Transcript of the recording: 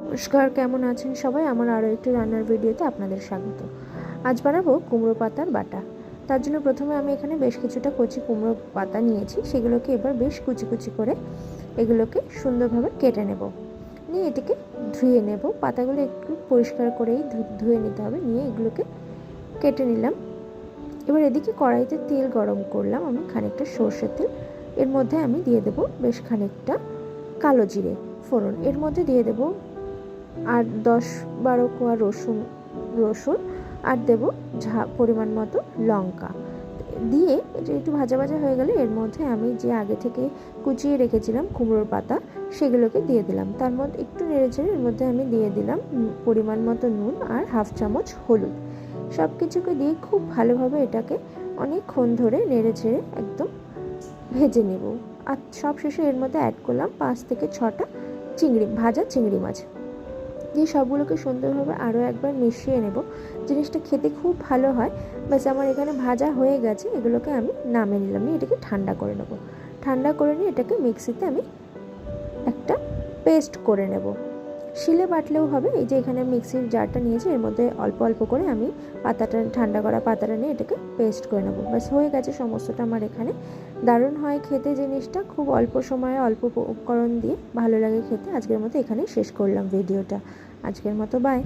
নমস্কার, কেমন আছেন সবাই? আমার আরও একটি রান্নার ভিডিওতে আপনাদের স্বাগত। আজ বানাবো কুমড়ো পাতার বাটা। তার জন্য প্রথমে আমি এখানে বেশ কিছুটা কচি কুমড়ো পাতা নিয়েছি। সেগুলোকে এবার বেশ কুচি কুচি করে এগুলোকে সুন্দরভাবে কেটে নেব। নিয়ে এটিকে ধুয়ে নেব। পাতাগুলো একটু পরিষ্কার করেই ধুয়ে নিতে হবে। নিয়ে এগুলোকে কেটে নিলাম। এবার এদিকে কড়াইতে তেল গরম করলাম আমি, খানিকটা সর্ষের তেল। এর মধ্যে আমি দিয়ে দেব বেশ খানিকটা কালো জিরে ফোড়ন। এর মধ্যে দিয়ে দেব আর 10-12 কোয়া রসুন আর দেব পরিমাণ মতো লঙ্কা দিয়ে এটা একটু ভাজা ভাজা হয়ে গেলে এর মধ্যে আমি যে আগে থেকে কুচিয়ে রেখেছিলাম কুমড়োর পাতা সেগুলোকে দিয়ে দিলাম। তার মধ্যে একটু নেড়েচেড়ে এর মধ্যে আমি দিয়ে দিলাম পরিমাণ মতো নুন আর হাফ চামচ হলুদ। সব কিছুকে দিয়ে খুব ভালোভাবে এটাকে অনেকক্ষণ ধরে নেড়েচেড়ে একদম ভেজে নেব। আর সব শেষে এর মধ্যে অ্যাড করলাম 5 থেকে 6টা ভাজা চিংড়ি মাছ দিয়ে সবগুলোকে সুন্দরভাবে আরও একবার মিশিয়ে নেব। জিনিসটা খেতে খুব ভালো হয়। ব্যাস আমার এখানে ভাজা হয়ে গেছে, এগুলোকে আমি নামিয়ে নিলাম। নিয়ে এটাকে ঠান্ডা করে নেব। ঠান্ডা করে নিয়ে এটাকে মিক্সিতে আমি একটা পেস্ট করে নেব। শিলে বাটলেও হবে। এই যে এখানে মিক্সির জারটা নিয়েছি, এর মধ্যে অল্প অল্প করে আমি ঠান্ডা করা পাতাটা নিয়ে এটাকে পেস্ট করে নেব। ব্যাস হয়ে গেছে সমস্তটা আমার এখানে। দারুণ হয় খেতে জিনিসটা, খুব অল্প সময়ে অল্প উপকরণ দিয়ে ভালো লাগে খেতে। আজকের মতো এখানেই শেষ করলাম ভিডিওটা। আজকের মতো বাই।